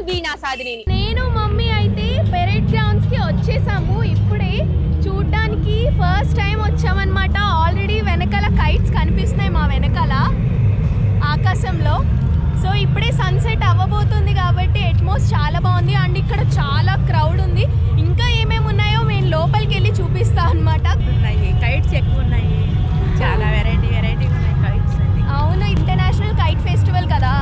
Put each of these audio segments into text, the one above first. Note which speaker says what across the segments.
Speaker 1: వీణా సాధిని.
Speaker 2: నేను మమ్మీ అయితే parade grounds కి వచ్చేసాము. ఇప్పుడే చూడడానికి ఫస్ట్ టైం వచ్చామన్నమాట. ఆల్రెడీ వెనకాల కైట్స్ కనిపిస్తున్నాయి మా వెనకాల ఆకాశంలో. సో ఇప్పుడే సన్సెట్ అవ్వబోతుంది కాబట్టి అట్మాస్ఫియర్ చాలా బాగుంది. అండ్ ఇక్కడ చాలా క్రౌడ్ ఉంది. ఇంకా ఏమేమి ఉన్నాయో మేము లోపలికి వెళ్ళి చూపిస్తా అనమాట.
Speaker 1: కైట్స్ ఎక్కువ ఉన్నాయి, చాలా వెరైటీ ఉన్నాయి కైట్స్.
Speaker 2: అవును, ఇంటర్నేషనల్ కైట్ ఫెస్టివల్ కదా.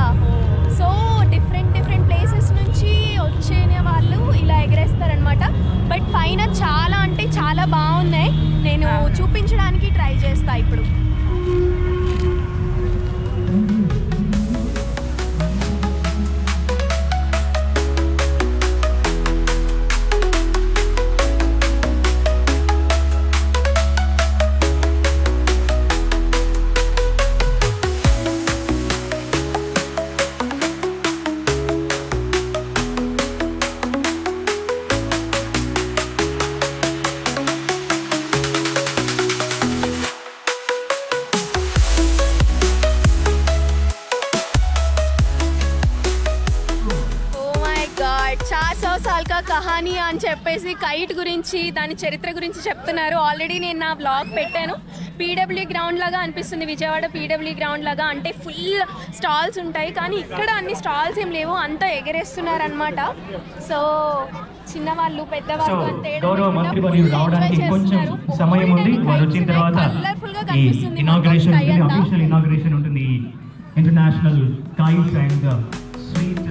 Speaker 2: సో డిఫరెంట్ ప్లేసెస్ నుంచి వచ్చిన వాళ్ళు ఇలా ఎగరేస్తారనమాట. బట్ పైన చాలా అంటే చాలా బాగున్నాయి. నేను చూపించడానికి ట్రై చేస్తా ఇప్పుడు. కహానీ అని చెప్పేసి కైట్ గురించి, దాని చరిత్ర గురించి చెప్తున్నారు. ఆల్రెడీ నేను నా బ్లాగ్ పెట్టాను. పీడబ్ల్యూ గ్రౌండ్ లాగా అనిపిస్తుంది, విజయవాడ పీడబ్ల్యూ గ్రౌండ్ లాగా. అంటే ఫుల్ స్టాల్స్ ఉంటాయి, కానీ ఇక్కడ అన్ని స్టాల్స్ ఏం లేవు, అంతా ఎగరేస్తున్నారు అనమాట. సో చిన్నవాళ్ళు పెద్దవాళ్ళు అంతే కలర్ఫుల్ గా కనిపిస్తుంది.
Speaker 3: ఇంటర్నేషనల్ కైట్స్ అండ్ స్వీట్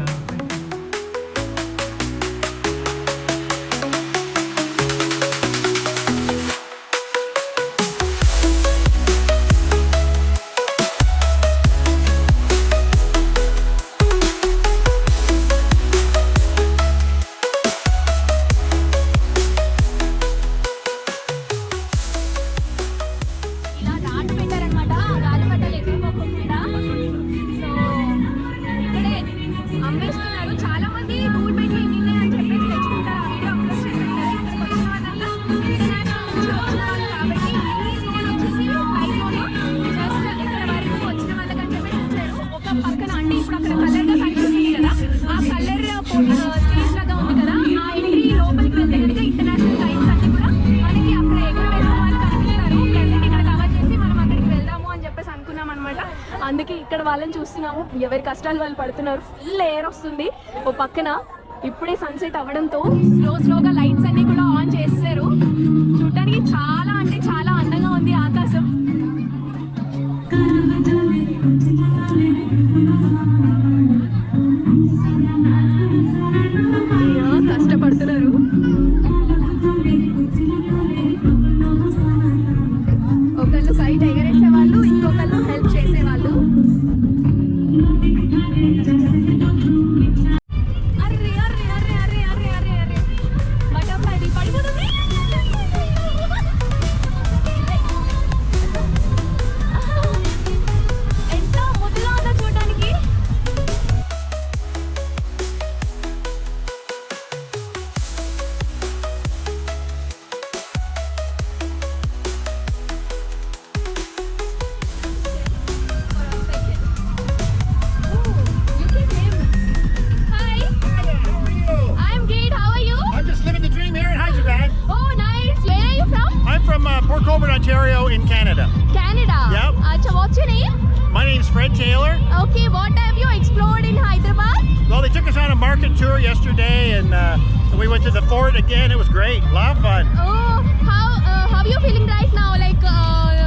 Speaker 2: అందుకే ఇక్కడ వాళ్ళని చూస్తున్నాము. ఎవరి కష్టాలు వాళ్ళు పడుతున్నారు. ఫుల్ ఎయిర్ వస్తుంది ఓ పక్కన. ఇప్పుడే సన్సెట్ అవ్వడంతో స్లోగా లైట్స్ అన్ని కూడా ఆన్ చేస్తారు. చూడటానికి చాలా అంటే చాలా అందంగా ఉంది ఆకాశం. కష్టపడుతున్నారు. ఒకళ్ళు కైట్ ఎగరేసే వాళ్ళు, ఇంకొకళ్ళు హెల్ప్ చేసేవాళ్ళు.
Speaker 4: Ontario in Canada.
Speaker 2: Canada?
Speaker 4: Yep.
Speaker 2: What's your name?
Speaker 4: My name's Fred Taylor.
Speaker 2: Okay, what have you explored in Hyderabad?
Speaker 4: Well, they took us on a market tour yesterday and we went to the fort again. It was great. A lot of fun.
Speaker 2: Oh, how are you feeling right now? Like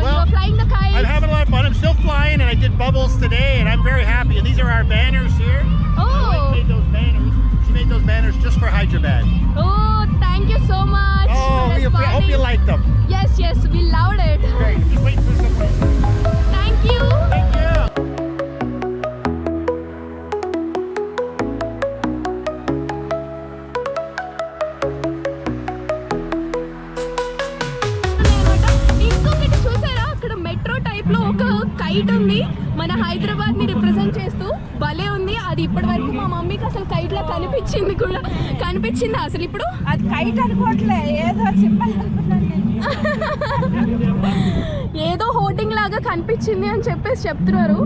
Speaker 2: you're flying the kite?
Speaker 4: I'm having a lot of fun. I'm still flying and I did bubbles today and I'm very happy. And these are our banners here.
Speaker 2: Oh.
Speaker 4: My wife made those banners. She made those banners just for Hyderabad.
Speaker 2: Oh, thank you so much.
Speaker 4: Oh, I hope you liked them.
Speaker 2: Yes, we loved it.
Speaker 4: Great. Just wait for some.
Speaker 2: Thank you.
Speaker 4: Thank you.
Speaker 2: ఇంకొకటి చూసారా, అక్కడ metro type లో ఒక kite ఉంది మన హైదరాబాద్ ని represent చేస్తూ. భలే ఉంది అది. ఇప్పటి వరకు మా మమ్మీకి అసలు కైట్ లా కనిపించింది అసలు. ఇప్పుడు
Speaker 1: అది కైట్ అనుకోవట్లే, ఏదో సింబల్ అనుకున్నాను.
Speaker 2: ఏదో హోర్డింగ్ లాగా కనిపించింది అని చెప్పేసి చెప్తున్నారు.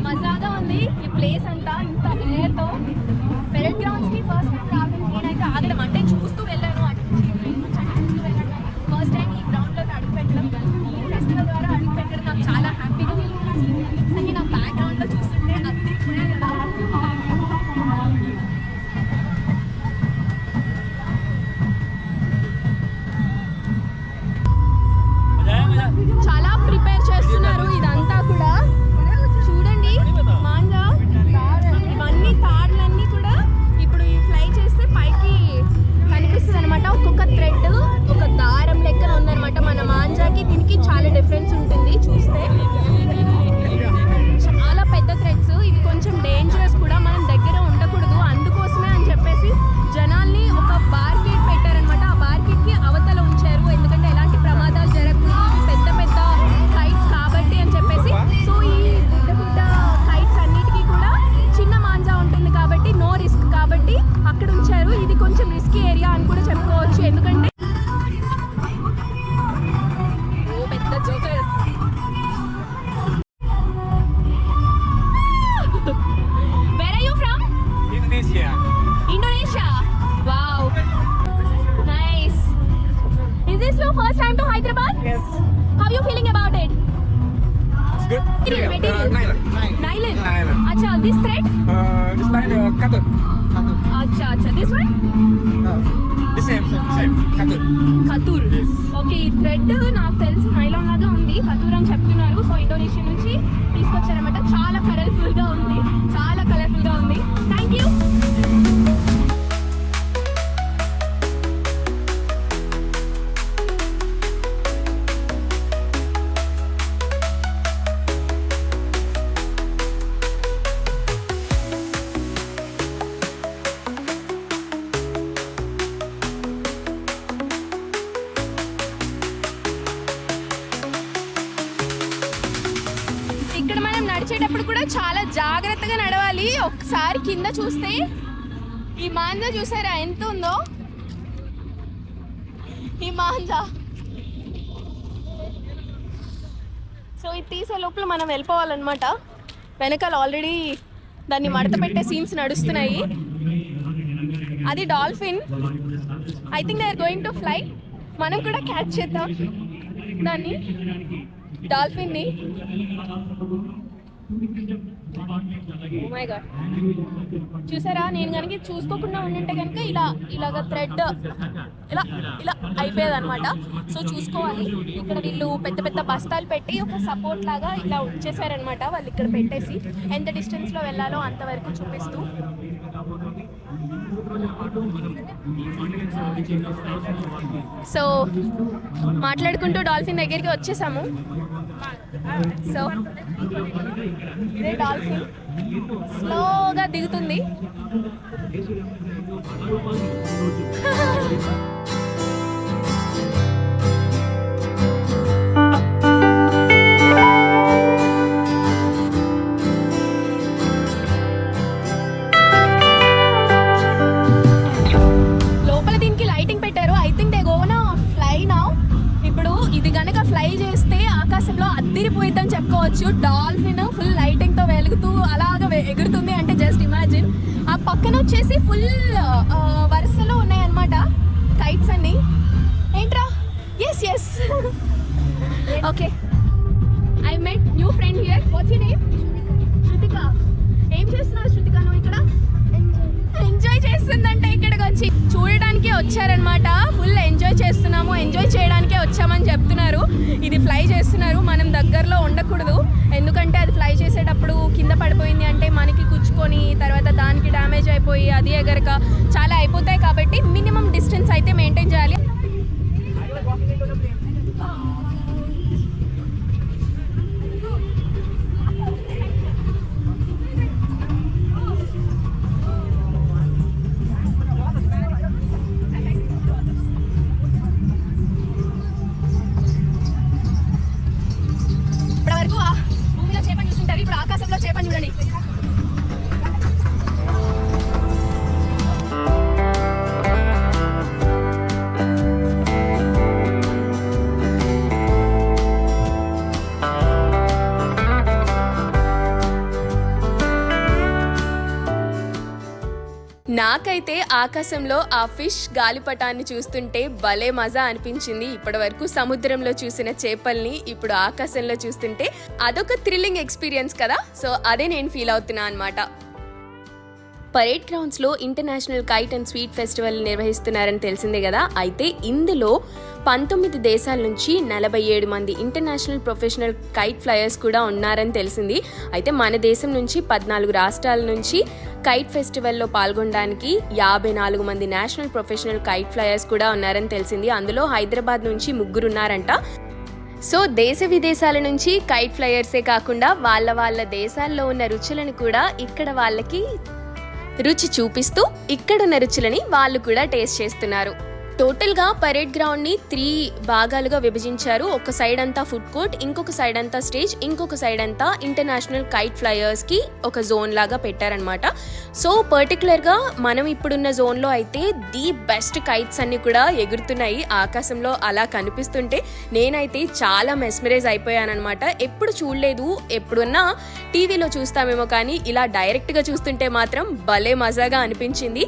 Speaker 2: మజాగా ఉంది ఈ ప్లేస్ అంతా ఇంత ఎయిర్తో. పెరెడ్ గ్రౌండ్స్కి ఫస్ట్ టైం రావడం, నేనైతే ఆగడం అంటే చూస్తూ వెళ్ళాను, అటు చూస్తూ వెళ్ళాను. ఫస్ట్ టైం ఈ గ్రౌండ్లోకి అడుగు పెట్టడం, ఈ ఫెస్టివల్ ద్వారా అడుగు పెట్టడం నాకు చాలా హ్యాపీగా ఉంది. నా బ్యాక్గ్రౌండ్లో చూస్తుంటే అద్దె కూడా కదా. చాలా ప్రిపేర్ చేస్తున్నారు ఇదంతా కూడా. చూడండి మాంజా, ఇవన్నీ తాడులన్నీ కూడా ఇప్పుడు ఈ ఫ్లై చేస్తే పైకి కనిపిస్తుంది అనమాట. ఒక్కొక్క థ్రెడ్ ఒక దారం లెక్కన ఉందన్నమాట. మన మాంజాకి దీనికి చాలా డిఫరెన్స్ ఉంటుంది చూస్తే. చాలా పెద్ద థ్రెడ్స్ ఇవి, కొంచెం డేంజరస్ కూడా, మనం దగ్గర ఉండకూడదు. అందుకోసమే అని చెప్పేసి జనాల్ని ఒక బార్కెట్ పెట్టారనమాట. ఆ బార్కెట్కి అవతల ఉంచారు, ఎందుకంటే ఎలాంటి ప్రమాదాలు జరగకూడదు, పెద్ద పెద్ద కైట్స్ కాబట్టి అని చెప్పేసి. సో ఈ పెద్ద పెద్ద కైట్స్ అన్నిటికీ కూడా చిన్న మాంజా ఉంటుంది కాబట్టి నో రిస్క్ కాబట్టి అక్కడ ఉంచారు. ఇది కొంచెం రిస్కీ ఏరియా అని కూడా చెప్పుకోవచ్చు, ఎందుకంటే పెద్ద joker. Where are you from?
Speaker 5: Indonesia.
Speaker 2: Indonesia. Wow. Nice. Is this your first time to Hyderabad?
Speaker 5: Yes.
Speaker 2: How are you feeling about it?
Speaker 5: It's good.
Speaker 2: Material. Nylon.
Speaker 5: Nylon.
Speaker 2: Acha, this thread?
Speaker 5: This line cotton.
Speaker 2: Acha. This one?
Speaker 5: The same. Cotton.
Speaker 2: Katur.
Speaker 5: Yes.
Speaker 2: Okay, ఈ thread నాకు తెలిసి nylon లాగా ఉంది, కతూర్ అని చెప్తున్నారు. So Indonesia నుంచి తీసుకొచ్చారనమాట. చాలా కలర్ఫుల్గా ఉంది, చాలా కలర్ఫుల్గా ఉంది. Thank you. ఇక్కడ మనం నడిచేటప్పుడు కూడా చాలా జాగ్రత్తగా నడవాలి. ఒకసారి కింద చూస్తే ఈ మాంజా చూసారా ఎంత ఉందో, ఈ మాంజా. సో ఇది తీసే లోపల మనం వెళ్ళిపోవాలన్నమాట. వెనకాల ఆల్రెడీ దాన్ని మడత పెట్టే సీన్స్ నడుస్తున్నాయి. అది dolphin. I think they are going to fly. మనం కూడా క్యాచ్ చేద్దాం దాన్ని, డాల్ఫిన్ని. ఓ మై గాడ్, చూసారా? నేను కనుక చూసుకోకుండా ఉండింటే కనుక ఇలాగ థ్రెడ్ ఇలా అయిపోయేది అనమాట. సో చూసుకోవాలి. ఇక్కడ వీళ్ళు పెద్ద పెద్ద బస్తాలు పెట్టి ఒక సపోర్ట్ లాగా ఇలా ఉంచేసారనమాట. వాళ్ళు ఇక్కడ పెట్టేసి ఎంత డిస్టెన్స్లో వెళ్ళాలో అంతవరకు చూపిస్తూ. సో మాట్లాడుకుంటూ డాల్ఫిన్ దగ్గరికి వచ్చేసాము. సో ఇదే డాల్ఫిన్ స్లోగా దిగుతుంది. లోపల దీనికి లైటింగ్ పెట్టారు. I think they gonna fly now. ఇప్పుడు ఇది గనక ఫ్లై చేస్తే ఆకాశంలో అద్దిరిపోయిద్దని చెప్పుకోవచ్చు. డాల్ఫిన్ ఫుల్ లైటింగ్తో వెలుగుతూ అలాగ ఎగురుతుంది అంటే జస్ట్ ఇమాజిన్. ఆ పక్కన వచ్చేసి ఫుల్ వరుసలో ఉన్నాయన్నమాట కైట్స్ అన్ని. ఏంట్రా? Yes okay, I met new friend here. What's your name? Shruthika. ఏం చేస్తున్నావు శృతిక నువ్వు ఇక్కడ? ఎంజాయ్ చేస్తుందంటే ఇక్కడికి వచ్చి చూడడానికి వచ్చారనమాట. ఫుల్ ఎంజాయ్ చేస్తున్నాము, ఎంజాయ్ చేయడానికే వచ్చామని చెప్తున్నారు. ఇది ఫ్లై చేస్తున్నారు, మనం దగ్గరలో ఉండకూడదు, ఎందుకంటే అది ఫ్లై చేసేటప్పుడు కింద పడిపోయింది అంటే మనకి కుచ్చుకొని తర్వాత దానికి డ్యామేజ్ అయిపోయి అది ఎగరక చాలా అయిపోతాయి. కాబట్టి మినిమం డిస్టెన్స్ అయితే మెయింటైన్ చేయాలి. ఇప్పటివరకు భూమిలో చేపని చూస్తుంటారు, ఇప్పుడు ఆకాశంలో చేపని చూడండి. నాకైతే ఆకాశంలో ఆ ఫిష్ గాలిపటాన్ని చూస్తుంటే భలే మజా అనిపించింది. ఇప్పటి వరకు సముద్రంలో చూసిన చేపల్ని ఇప్పుడు ఆకాశంలో చూస్తుంటే అదొక థ్రిల్లింగ్ ఎక్స్పీరియన్స్ కదా. సో అదే నేను ఫీల్ అవుతున్నా అనమాట. పరేడ్ గ్రౌండ్స్లో international kite and sweet festival నిర్వహిస్తున్నారని తెలిసిందే కదా. అయితే ఇందులో 19 దేశాల నుంచి 47 మంది ఇంటర్నేషనల్ ప్రొఫెషనల్ కైట్ ఫ్లయర్స్ కూడా ఉన్నారని తెలిసింది. అయితే మన దేశం నుంచి 14 రాష్ట్రాల నుంచి కైట్ ఫెస్టివల్లో పాల్గొనడానికి 54 మంది నేషనల్ ప్రొఫెషనల్ కైట్ ఫ్లయర్స్ కూడా ఉన్నారని తెలిసింది. అందులో హైదరాబాద్ నుంచి 3 ఉన్నారంట. సో దేశ విదేశాల నుంచి కైట్ ఫ్లయర్సే కాకుండా వాళ్ళ దేశాల్లో ఉన్న రుచులను కూడా ఇక్కడ వాళ్ళకి రుచి చూపిస్తూ ఇక్కడున్న రుచులని వాళ్ళు కూడా టేస్ట్ చేస్తున్నారు. టోటల్గా పరేడ్ గ్రౌండ్ని 3 భాగాలుగా విభజించారు. ఒక సైడ్ అంతా ఫుడ్ కోర్ట్, ఇంకొక సైడ్ అంతా స్టేజ్, ఇంకొక సైడ్ అంతా ఇంటర్నేషనల్ కైట్ ఫ్లయర్స్కి ఒక జోన్ లాగా పెట్టారనమాట. సో పర్టికులర్గా మనం ఇప్పుడున్న జోన్లో అయితే ది బెస్ట్ కైట్స్ అన్ని కూడా ఎగురుతున్నాయి ఆకాశంలో. అలా కనిపిస్తుంటే నేనైతే చాలా మెస్మరైజ్ అయిపోయానమాట. ఎప్పుడు చూడలేదు, ఎప్పుడున్నా టీవీలో చూస్తామేమో కానీ ఇలా డైరెక్ట్గా చూస్తుంటే మాత్రం భలే మజాగా అనిపించింది.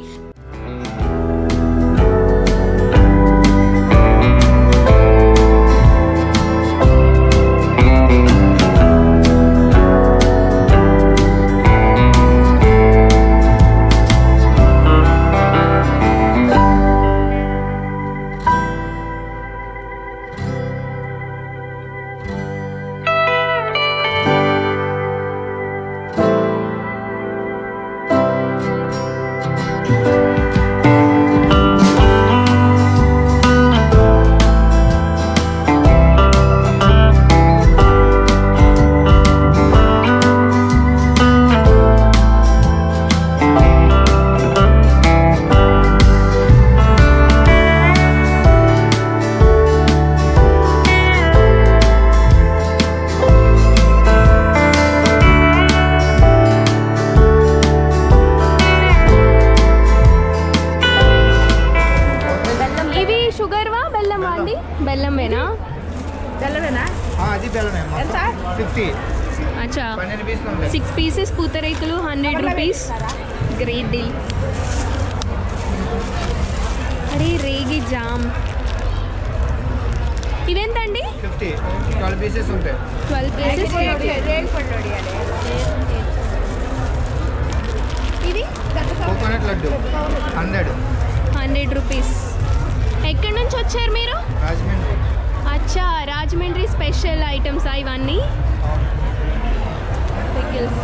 Speaker 2: బెల్లమేనా?
Speaker 1: బెల్లమేనా?
Speaker 6: అది బెల్లమే.
Speaker 1: ఎంత?
Speaker 6: 50.
Speaker 2: అచ్చా,
Speaker 6: 12 పీసులు ఉంటాయి.
Speaker 2: 6 పీసెస్ పూతరేకులు 100 రూపీస్. Great deal. అరే రేగి జామ్ ఇవెంతండి?
Speaker 6: 50. 12 పీసెస్ ఉంటాయి.
Speaker 2: 12 పీసెస్. ఇది
Speaker 6: కోకోనట్ లడ్డు 100
Speaker 2: రూపీస్. ఎక్కడి నుంచి వచ్చారు మీరు?
Speaker 6: రాజమండ్రి.
Speaker 2: అచ్చా, రాజమండ్రి స్పెషల్ ఐటమ్స్ ఇవన్నీ. Pickles.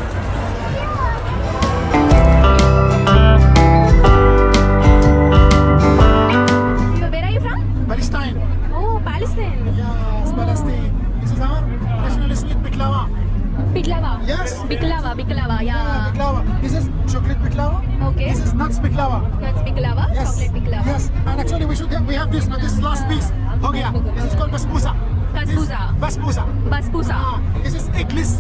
Speaker 2: Where are you from?
Speaker 7: Palestine.
Speaker 2: Oh, Palestine.
Speaker 7: Yes, Palestine. This is our national sweet baklava.
Speaker 2: Baklava.
Speaker 7: Yes.
Speaker 2: Baklava. Yeah.
Speaker 7: Baklava. This is chocolate baklava.
Speaker 2: Okay.
Speaker 7: This is nuts baklava.
Speaker 2: That's baklava.
Speaker 7: Yes.
Speaker 2: Chocolate baklava.
Speaker 7: Yes. And actually we have this, but this last piece. Ho gaya. This is called basbousa.
Speaker 2: Basbousa.
Speaker 7: Basbousa.
Speaker 2: Basbousa.
Speaker 7: This is eggless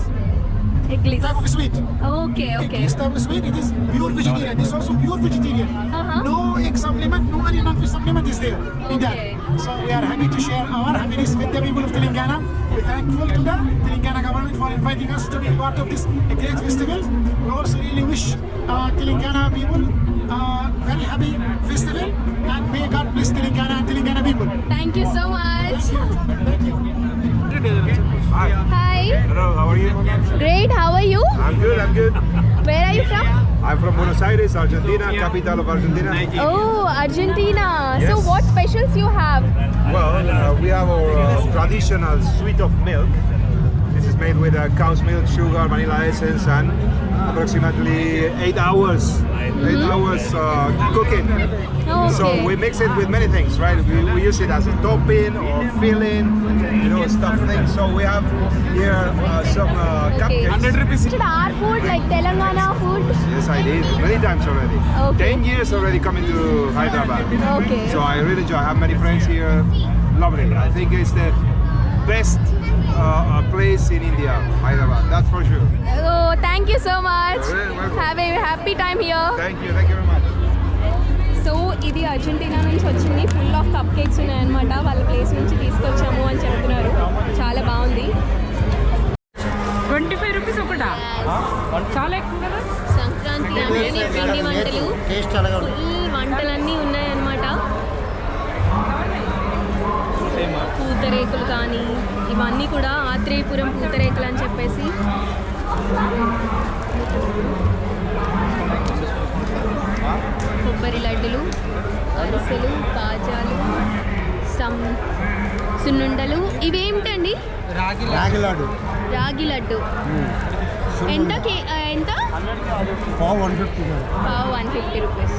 Speaker 2: Eggless.
Speaker 7: type of sweet.
Speaker 2: Okay.
Speaker 7: Eggless type of sweet. It is pure vegetarian. This is also pure vegetarian.
Speaker 2: Uh-huh.
Speaker 7: No egg supplement, no any non-fish supplement is there in that.
Speaker 2: Okay.
Speaker 7: So we are happy to share our happiness with the people of Telangana. We're thankful to the Telangana government for inviting us to be part of this great festival. We also really wish Telangana people very happy festival, and may God bless Telangana and Telangana people.
Speaker 2: Thank you so much.
Speaker 7: Thank you.
Speaker 2: Hi.
Speaker 8: Hello, how are you?
Speaker 2: Great. How are you?
Speaker 8: I'm good.
Speaker 2: Where are you from?
Speaker 8: I'm from Buenos Aires, Argentina, capital of Argentina.
Speaker 2: Oh, Argentina. So
Speaker 8: Yes.
Speaker 2: what specials you have?
Speaker 8: Well, we have our traditional sweet of milk. This is made with cow's milk, sugar, vanilla essence, and approximately 8 hours. 8 hours cooking.
Speaker 2: Okay.
Speaker 8: So we mix it with many things, right? We use it as a topping or filling, stuff things. So we have here some cupcakes.
Speaker 5: 100 rupees.
Speaker 2: Should our food like Telangana food?
Speaker 8: Yes, I did many times already.
Speaker 2: Okay.
Speaker 8: 10 years already coming to Hyderabad.
Speaker 2: Okay.
Speaker 8: So I really enjoy. I have many friends here. Lovely. I think it's the best place in India, Hyderabad. That's for sure.
Speaker 2: Oh, thank you so much.
Speaker 8: You're very welcome.
Speaker 2: Have a happy time here.
Speaker 8: Thank you very much.
Speaker 2: So ఇది Argentina నుంచి వచ్చింది. Full of cup cakes ఉన్నాయన్నమాట. వాళ్ళ place నుంచి తీసుకొచ్చాము అని చెప్తున్నారు. చాలా బాగుంది.
Speaker 1: 25 రూపీస్ ఒకటా? చాలా ఎక్కువ కదా.
Speaker 2: సంక్రాంతి సంక్రాంతి అంటే పిండి వంటలు, ఫుల్ వంటలన్నీ ఉన్నాయన్నమాట. పూతరేకులు కానీ ఇవన్నీ కూడా ఆత్రేయపురం పూతరేకులు అని చెప్పేసి. కొబ్బరి లడ్డులు, అరిసెలు, కాజాలు, సున్నుండలు. ఇవేమిటండి?
Speaker 6: రాగి లడ్డు.
Speaker 2: రాగి లడ్డు ఎంత?
Speaker 6: పావు 150.
Speaker 2: పావు 150 రూపీస్.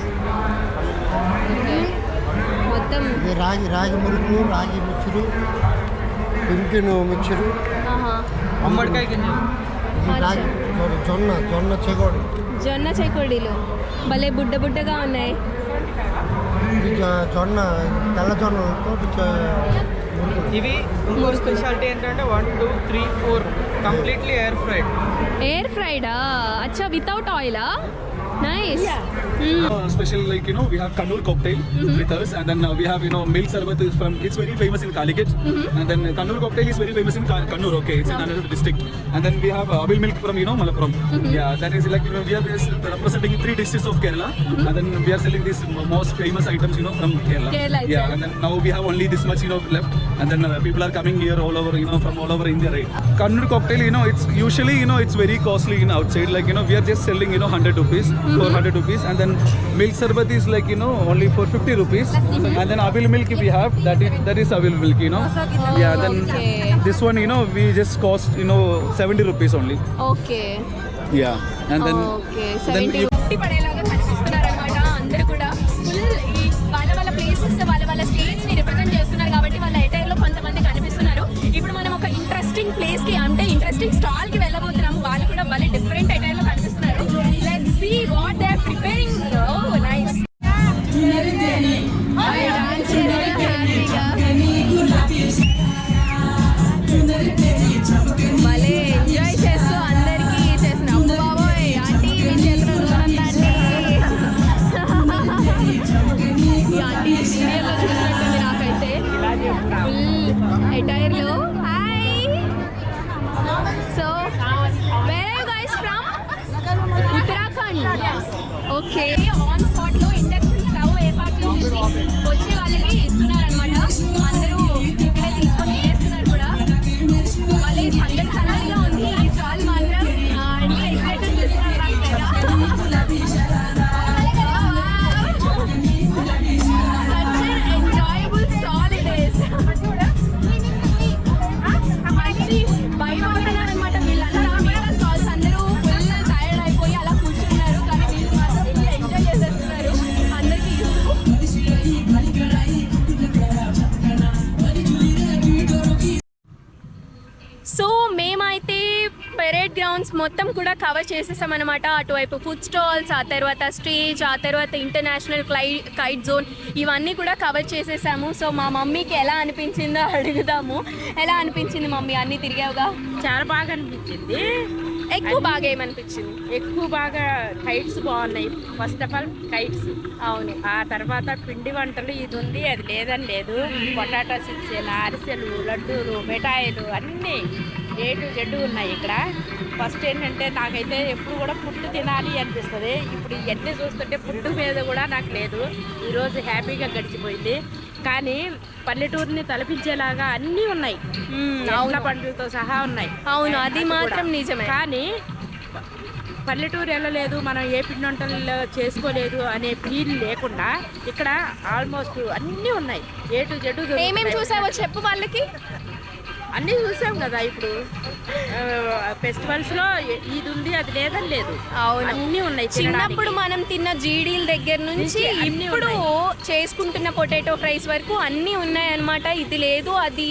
Speaker 2: మొత్తం
Speaker 6: రాగి మురుకు, రాగి మిక్చరు, పింకిను మిక్చరు,
Speaker 5: గుమ్మడికాయ గింజలు,
Speaker 6: రాగి జొన్న చెగోడి.
Speaker 2: జొన్న చెకోడీలు భలే బుడ్డగా ఉన్నాయి.
Speaker 6: జొన్న తెల్ల జొన్నలతో
Speaker 9: ఇవి ఇంకో స్పెషాలిటీ ఏంటంటే 1, 2, 3, 4 కంప్లీట్లీ ఎయిర్ ఫ్రైడా? అచ్చా, వితౌట్ ఆయిలా? Nice.
Speaker 10: Special, like, we have Kannur cocktail with us, and then we have, milk sarbat is from, it's very famous in Calicut, and then Kannur cocktail is very famous in Kannur, okay, it's in another district, and then we have Avil milk from, Malappuram. Yeah, that is like, we are representing 3 districts of Kerala, and then we are selling these most famous items, from Kerala. Yeah, and then now we have only this much, left, and then people are coming here all over, from all over India, right? Kannur cocktail, it's usually, it's very costly in outside, like, we are just selling, 100 rupees. 400 rupees, and then milk sarbat is like, only for 50 rupees, and then Avil milk we have, that is Avil milk, yeah, then this one, we just cost, 70 rupees only.
Speaker 2: Okay.
Speaker 10: Yeah, and then
Speaker 2: okay, 70 పడేలాగా కనిపిస్తున్నారన్నమాట. అందరూ కూడా full ఈ వాళ్ళ places వాళ్ళ states ని represent చేస్తున్నారు కాబట్టి వాళ్ళ ఎటైర్ లో కొంతమంది కనిపిస్తున్నారు. ఇప్పుడు మనం ఒక ఇంట్రెస్టింగ్ ప్లేస్ కి, అంటే ఇంట్రెస్టింగ్ స్టాల్ కి వెళ్ళబోతున్నాము. వాళ్ళు కూడా భలే డిఫరెంట్ ఎటైర్ లో కనిపిస్తున్నారు. Let's see what they are preparing. Oh, nice. భలే ఎంజాయ్ చేస్తూ అందరికీ చేసిన బాబోయ్ ఆంటీ మీ చేతిలో చూడండి. ఈ ఆంటీ సీరియల్లో చూసినట్టుంది నాకైతే. ఫుల్ ఎటైర్లో. Hi. So where are you guys from? Uttarakhand. Okay. On spot లో ఇండక్షన్ స్టవ్ ఏర్పాటు చేసి వచ్చే వాళ్ళకి ఇస్తున్నారనమాట. అందరూ ఇక్కడే తీసుకొని చేస్తున్నారు కూడా. వాళ్ళే సందడిగా ఉంది ఈ స్టాల్ మాత్రం. అన్ని ఎక్సైటెడ్ చేస్తున్నారు. Enjoyable stall it is. భయపడుతున్నారనమాట వీళ్ళంతా. మిగతా స్టాల్స్ అందరూ ఫుల్ టైర్డ్ అయిపోయి అలా కూర్చున్నారు, కానీ వీళ్ళు మాత్రం ఎంజాయ్ చేసేస్తున్నారు అందరికీ. సో మేమైతే పెరేడ్ గ్రౌండ్స్ మొత్తం కూడా కవర్ చేసేసామన్నమాట. అటువైపు ఫుడ్ స్టాల్స్, ఆ తర్వాత స్టేజ్, ఆ తర్వాత ఇంటర్నేషనల్ కైట్ జోన్, ఇవన్నీ కూడా కవర్ చేసేసాము. సో మా మమ్మీకి ఎలా అనిపించిందో అడుగుదాము. ఎలా అనిపించింది మమ్మీ? అన్నీ తిరిగావుగా.
Speaker 1: చాలా బాగా అనిపించింది.
Speaker 2: ఎక్కువ బాగా ఏమనిపించింది?
Speaker 1: ఎక్కువ బాగా కైట్స్ బాగున్నాయి. First of all kites.
Speaker 2: అవును.
Speaker 1: ఆ తర్వాత పిండి వంటలు ఇది ఉంది అది లేదని లేదు. పొటాటో చిప్స్, అరిసెలు, లడ్డూలు, మిఠాయిలు అన్నీ A to Z ఉన్నాయి ఇక్కడ. ఫస్ట్ ఏంటంటే నాకైతే ఎప్పుడు కూడా ఫుడ్ తినాలి అనిపిస్తుంది. ఇప్పుడు ఇవన్నీ చూస్తుంటే ఫుడ్ మీద కూడా నాకు లేదు. ఈరోజు హ్యాపీగా గడిచిపోయింది. కానీ పల్లెటూరుని తలపించేలాగా అన్నీ ఉన్నాయి. పండ్లతో సహా ఉన్నాయి.
Speaker 2: అవును, అది మాత్రం నిజమే.
Speaker 1: కానీ పల్లెటూరు వెళ్ళలేదు, మనం ఏ పిండి వంటలు చేసుకోలేదు అనే ఫీల్ లేకుండా ఇక్కడ ఆల్మోస్ట్ అన్నీ ఉన్నాయి. A to Z.
Speaker 2: ఏమేమి చూసావో చెప్పు వాళ్ళకి.
Speaker 1: అన్నీ చూసాం కదా. ఇప్పుడు ఫెస్టివల్స్ లో ఇది ఉంది అది లేదని లేదు. అన్నీ ఉన్నాయి.
Speaker 2: చిన్నప్పుడు మనం తిన్న జీడీల దగ్గర నుంచి ఇప్పుడు చేసుకుంటున్న పొటాటో ఫ్రైస్ వరకు అన్నీ ఉన్నాయి అన్నమాట. ఇది లేదు అది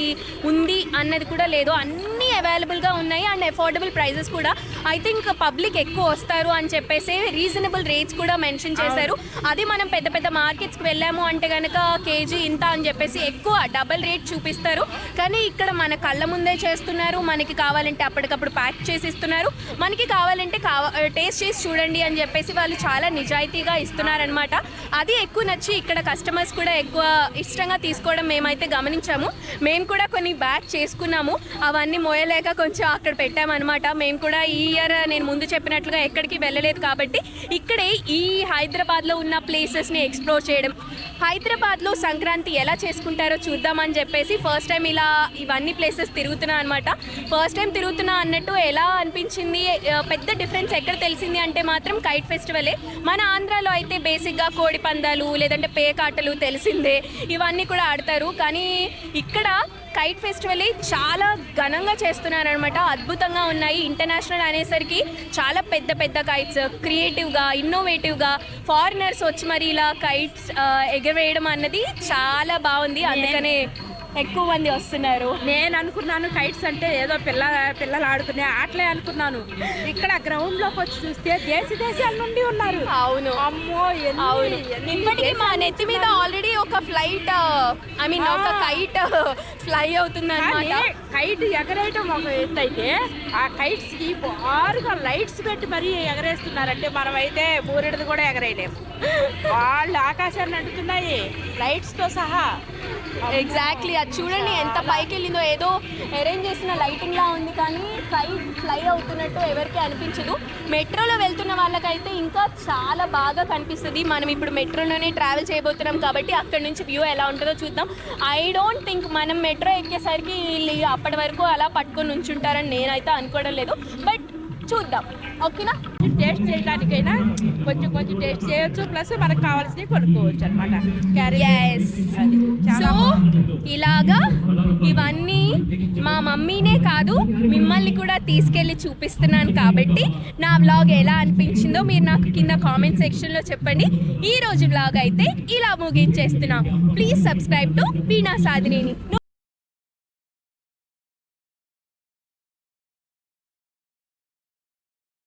Speaker 2: ఉంది అన్నది కూడా లేదు. అన్నీ అవైలబుల్గా ఉన్నాయి అండ్ అఫోర్డబుల్ ప్రైజెస్ కూడా. ఐ థింక్ పబ్లిక్ ఎక్కువ వస్తారు అని చెప్పేసి రీజనబుల్ రేట్స్ కూడా మెన్షన్ చేశారు. అది మనం పెద్ద పెద్ద మార్కెట్స్కి వెళ్ళాము అంటే కనుక కేజీ ఇంత అని చెప్పేసి ఎక్కువ డబల్ రేట్ చూపిస్తారు. కానీ ఇక్కడ మన కళ్ళ ముందే చేస్తున్నారు. మనకి కావాలంటే అప్పటికప్పుడు ప్యాక్ చేసి ఇస్తున్నారు. మనకి కావాలంటే టేస్ట్ చేసి చూడండి అని చెప్పేసి వాళ్ళు చాలా నిజాయితీగా ఇస్తున్నారనమాట. అది ఎక్కువ నచ్చి ఇక్కడ కస్టమర్స్ కూడా ఎక్కువ ఇష్టంగా తీసుకోవడం మేమైతే గమనించాము. మేము కూడా కొన్ని బ్యాక్ చేసుకున్నాము. అవన్నీ మోయలేక కొంచెం అక్కడ పెట్టామన్నమాట. మేము కూడా ఈ ఇయర్ నేను ముందు చెప్పినట్లుగా ఎక్కడికి వెళ్ళలేదు కాబట్టి ఇక్కడే ఈ హైదరాబాద్లో ఉన్న ప్లేసెస్ని ఎక్స్ప్లోర్ చేయడం, హైదరాబాద్లో సంక్రాంతి ఎలా చేసుకుంటారో చూద్దామని చెప్పేసి ఫస్ట్ టైం ఇలా ఇవన్నీ ప్లేసెస్ తిరుగుతున్నా అనమాట. ఫస్ట్ టైం తిరుగుతున్నా అన్నట్టు ఎలా అనిపించింది, పెద్ద డిఫరెన్స్ ఎక్కడ తెలిసింది అంటే మాత్రం కైట్ ఫెస్టివలే. మన ఆంధ్రాలో అయితే బేసిక్గా కోడి పందాలు లేదంటే పేకాటలు తెలిసిందే, ఇవన్నీ కూడా ఆడతారు. కానీ ఇక్కడ కైట్ ఫెస్టివల్ చాలా ఘనంగా చేస్తున్నారనమాట. అద్భుతంగా ఉన్నాయి. ఇంటర్నేషనల్ అనేసరికి చాలా పెద్ద పెద్ద కైట్స్, క్రియేటివ్గా ఇన్నోవేటివ్గా ఫారినర్స్ వచ్చి మరి ఇలా కైట్స్ ఎగరవేయడం అన్నది చాలా బాగుంది. అందుకనే ఎక్కువ మంది వస్తున్నారు.
Speaker 1: నేను అనుకున్నాను కైట్స్ అంటే ఏదో పిల్లలు ఆడుకునే ఆటలే అనుకున్నాను. ఇక్కడ గ్రౌండ్లోకి వచ్చి చూస్తే దేశాల నుండి ఉన్నారు.
Speaker 2: అవును,
Speaker 1: అమ్మో,
Speaker 2: అవును. ఇప్పటికీ మా నెత్తి మీద ఆల్రెడీ ఒక ఫ్లైట్, ఐ మీన్ ఒక కైట్ ఫ్లై అవుతుంది అనమాట.
Speaker 1: కైట్ ఎగరేయటం ఒక ఎత్తు అయితే ఆ కైట్స్ కి బారుగా లైట్స్ పెట్టి మరీ ఎగరేస్తున్నారంటే మనం అయితే బూరెడిది కూడా ఎగరేయలేము. వాళ్ళు ఆకాశాన్ని అంటున్నాయి లైట్స్ తో సహా.
Speaker 2: ఎగ్జాక్ట్లీ, అది చూడండి ఎంత పైకి వెళ్ళిందో. ఏదో అరేంజ్ చేసిన లైటింగ్ లా ఉంది కానీ కైట్ ఫ్లై అవుతున్నట్టు ఎవరికి అనిపించదు. మెట్రోలో వెళ్తున్న వాళ్ళకైతే ఇంకా చాలా బాగా కనిపిస్తుంది. మనం ఇప్పుడు మెట్రోలోనే ట్రావెల్ చేయబోతున్నాం కాబట్టి అక్కడ నుంచి వ్యూ ఎలా ఉంటుందో చూద్దాం. ఐ డోంట్ థింక్ మనం మెట్రో ఎక్కేసరికి వీళ్ళు అప్పటి వరకు అలా పట్టుకొని ఉంచుంటారని నేనైతే అనుకోవడం లేదు. బట్ చూద్దాం, ఓకేనా?
Speaker 1: టేస్ట్ చేయడానికైనా కొంచెం టేస్ట్ చేయొచ్చు, ప్లస్ మనకు కావాల్సినవి కొనుక్కోవచ్చు అనమాట.
Speaker 2: సో ఇలాగా ఇవన్నీ మా మమ్మీనే కాదు మిమ్మల్ని కూడా తీసుకెళ్ళి చూపిస్తున్నాను కాబట్టి నా వ్లాగ్ ఎలా అనిపించిందో మీరు నాకు కింద కామెంట్ సెక్షన్లో చెప్పండి. ఈ రోజు వ్లాగ్ అయితే ఇలా ముగించేస్తున్నాం. Please subscribe to Veena Sadhineni.